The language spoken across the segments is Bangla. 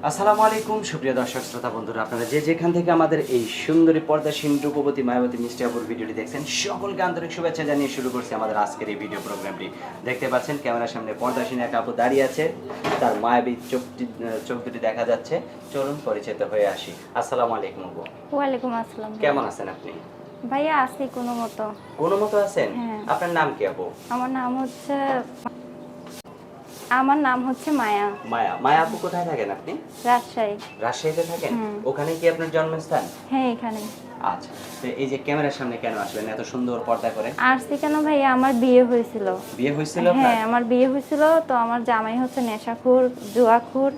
আসসালামু আলাইকুম সুপ্রিয় দর্শক শ্রোতা বন্ধুরা, আপনারা যে যেখান থেকে আমাদের এই সুন্দরী পর্দাসীন রূপবতী মায়াবতী মিষ্টি আপুর ভিডিওটি দেখছেন, সকলকে আন্তরিক শুভেচ্ছা জানিয়ে শুরু করছি আমাদের আজকের এই ভিডিও প্রোগ্রামটি। দেখতে পাচ্ছেন ক্যামেরার সামনে পর্দাসীন এক আপু দাঁড়িয়ে আছে, তার মায়াবী চোখ দুটি দেখা যাচ্ছে। চলুন পরিচিত হয়ে আসি। আসসালামু আলাইকুম আপু। ওয়ালাইকুম আসসালাম। কেমন আছেন আপনি? ভাইয়া আছি কোনো মতো। কোনো মতো আছেন? হ্যাঁ। আপনার নাম কি আপু? আমার নাম হচ্ছে মায়া। মায়া। মায়া আপু কোথায় থাকেন আপনি? রাজশাহী। রাজশাহীতে থাকেন? ওখানে কি আপনার জন্মস্থান? হ্যাঁ, এখানে। আচ্ছা, তো এই যে ক্যামেরার সামনে কেন আসলেন এত সুন্দর পর্দা করে? আসছি কেন ভাইয়া, আমার বিয়ে হয়েছিল। বিয়ে হয়েছিল? হ্যাঁ, আমার বিয়ে হয়েছিল। তো আমার জামাই হচ্ছে নেশাখোর, জুয়াখোর।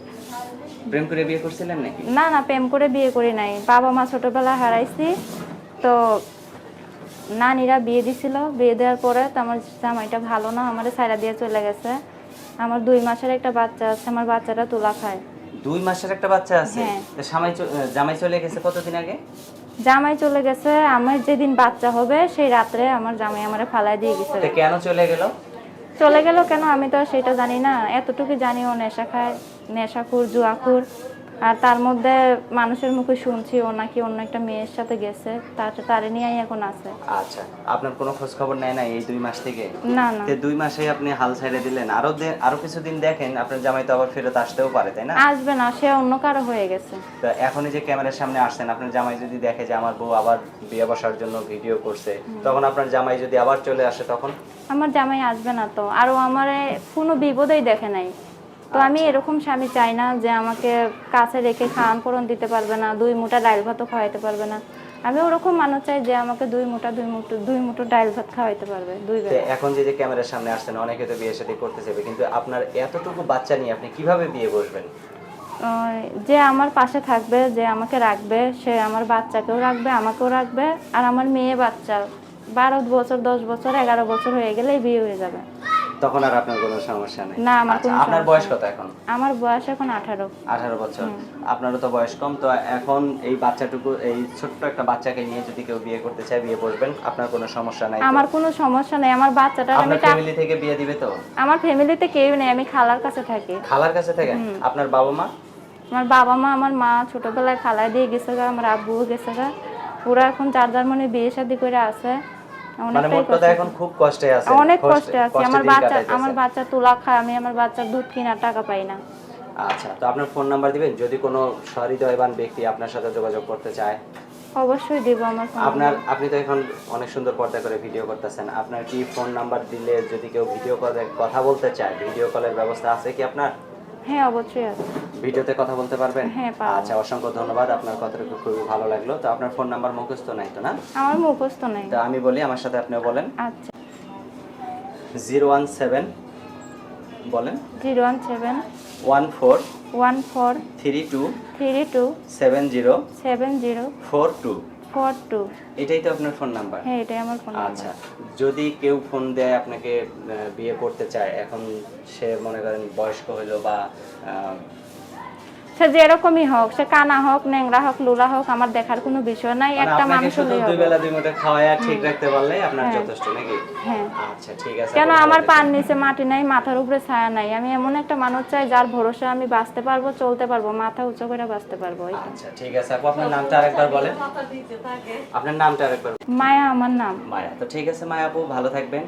প্রেম করে বিয়ে করছিলেন নাকি? না না, প্রেম করে বিয়ে করি নাই। বাবা মা ছোটবেলা হারাইছি, তো নানিরা বিয়ে দিছিল। বিয়ে দেওয়ার পরে তো আমার জামাইটা ভালো না, আমারে ছাইড়া দিয়ে চলে গেছে। আমার 2 মাসের একটা বাচ্চা আছে, আমার বাচ্চাটা তুলা খায়। 2 মাসের একটা বাচ্চা আছে? হ্যাঁ। তো জামাই চলে গেছে কতদিন আগে? জামাই চলে গেছে আমার যেদিন বাচ্চা হবে সেই রাত্রে আমার জামাই আমারে ফালাই দিয়ে গেছে। তো কেন চলে গেল? চলে গেল কেন আমি তো সেটা জানি না, এতটুকু জানি ও নেশা খায়, নেশাখোর, জুয়াখোর। আর তার মধ্যে মানুষের মুখে শুনছি ও নাকি অন্য একটা মেয়ের সাথে গেছে, তারে নিয়েই এখন আছে। আচ্ছা, আপনার কোনো খোঁজ খবর নেয় না এই 2 মাস থেকে? না না, তো 2 মাসেই আপনি হাল ছেড়ে দিলেন। আরো কিছুদিন দেখেন, আপনার জামাই তো আবার ফেরত আসতেও পারে, তাই না? আসবে না, সে অন্য কারো হয়ে গেছে। তো এখনই যে ক্যামেরার সামনে আসছেন, আপনার জামাই যদি দেখে যে আমার বউ আবার বিয়ে বসার জন্য ভিডিও করছে, তখন আপনার জামাই যদি আবার চলে আসে তখন? আমার জামাই আসবে না তো, আর ও আমারে কোনো বিপদেই দেখে নাই। তো আমি এরকম স্বামী চাই না যে আমাকে কাছে রেখে খাওয়ান পরন দিতে পারবে না, 2 মুঠা ডাল ভাতও খাওয়াইতে পারবে না। আমি ওরকম মানুষ চাই যে আমাকে 2 মুঠো ডাল ভাত খাওয়াইতে পারবে 2 তো বেলা। এখন যে ক্যামেরার সামনে আসছেন, অনেকে তো বিয়ে শাদী করতে চাইবে, কিন্তু আপনার এতটুকু বাচ্চা নিয়ে আপনি কিভাবে বিয়ে বসবেন? যে আমার পাশে থাকবে, যে আমাকে রাখবে, সে আমার বাচ্চাকেও রাখবে, আমাকেও রাখবে। আর আমার মেয়ে বাচ্চা 12 বছর, 10 বছর, 11 বছর হয়ে গেলেই বিয়ে হয়ে যাবে। তখন আর আপনার কোনো সমস্যা নেই? না, আমার কোনো আপনার সমস্যা বয়স নেই। কত এখন? আমার বয়স এখন 18। 18 বছর। আপনারও তো বয়স কম। তো এখন এই বাচ্চাটুকু, এই ছোট্ট একটা বাচ্চাকে নিয়ে যদি কেউ বিয়ে করতে চায়, বিয়ে করবেন? আপনার কোনো সমস্যা নাই? আমার কোনো সমস্যা নেই। আমার বাচ্চাটা আপনার ফ্যামিলি থেকে বিয়ে দিবে তো? আমার ফ্যামিলিতে কেউ নেই, আমি খালার কাছে থাকি। খালার কাছে থাকেন? আপনার বাবা মা? আমার বাবা মা, আমার মা ছোটবেলায় ফালাই দিয়ে গেছে গা, আমার আব্বুও গেছে গা। ওরা এখন যার মনে বিয়ে শাদী করে আছে। মানে মোট কথা এখন খুব কষ্টে আছে? অনেক কষ্টে আছে। আমার বাচ্চা তুলা খায়, আমি আমার বাচ্চার দুধ কেনার টাকা পাই না। আচ্ছা, তো আপনার ফোন নাম্বার দিবেন যদি কোনো সহৃদয়বান ব্যক্তি আপনার সাথে যোগাযোগ করতে চায়? অবশ্যই দিব আমার ফোন। আপনি তো এখন অনেক সুন্দর পর্দা করে ভিডিও করতেছেন, আপনার কি ফোন নাম্বার দিলে যদি কেউ ভিডিও কলে কথা বলতে চায়, ভিডিও কলের ব্যবস্থা আছে কি আপনার? হ্যাঁ, অবশ্যই আছে। ভিডিওতে কথা বলতে পারবেন? হ্যাঁ, পারবো। আচ্ছা, অসংখ্য ধন্যবাদ। আপনার কথাটা খুবই ভালো লাগলো। তো আপনার ফোন নাম্বার মুখস্থ নাই তো? না, আমার মুখস্থ নাই। তো আমি বলি, আমার সাথে আপনিও বলেন। আচ্ছা, 017 বলেন। 017 14 14 32 32 70 70 42। 42। এটাই তো আপনার ফোন নাম্বার? হ্যাঁ, এটাই আমার ফোন নাম্বার। আচ্ছা, যদি কেউ ফোন দেয় আপনাকে, বিয়ে করতে চায়, এখন সে মনে করেন বয়স্ক হইলো বা সে যেরকমই হোক, সে কানা হোক, ন্যাংরা হোক, লুলা হোক, আমার দেখার কোনো বিষয় নাই। মানে একটা আপনাকে মানুষ শুধু হলেই 2 হবে। বেলা 2 মুঠো খাওয়ায়া ঠিক রাখতে পারলেই আপনার হ্যাঁ। যথেষ্ট নাকি? হ্যাঁ। আচ্ছা, ঠিক আছে। কেন, আপু, আমার ভালো পার থাকবেন। নিচে মাটি নাই, মাথার উপরে ছায়া নাই। আমি এমন একটা মানুষ চাই যার ভরসা আমি বাঁচতে পারবো, চলতে পারবো, মাথা উঁচু করে বাঁচতে পারবো। আচ্ছা, ঠিক আছে আপু, আপনার নামটা আরেকবার বলেন। আপনার নামটা আরেকবার। মায়া আমার নাম। মায়া। তো ঠিক আছে মায়া আপু, ভালো থাকবেন।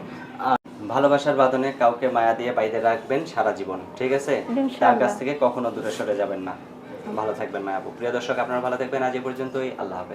ভালোবাসার বাঁধনে কাউকে মায়া দিয়ে বাইরে রাখবেন সারা জীবন, ঠিক আছে? তার কাছ থেকে কখনো দূরে সরে যাবেন না। ভালো থাকবেন মায়া আপু। প্রিয় দর্শক, আপনারা ভালো থাকবেন। আজ এই পর্যন্তই। আল্লাহ হাফেজ।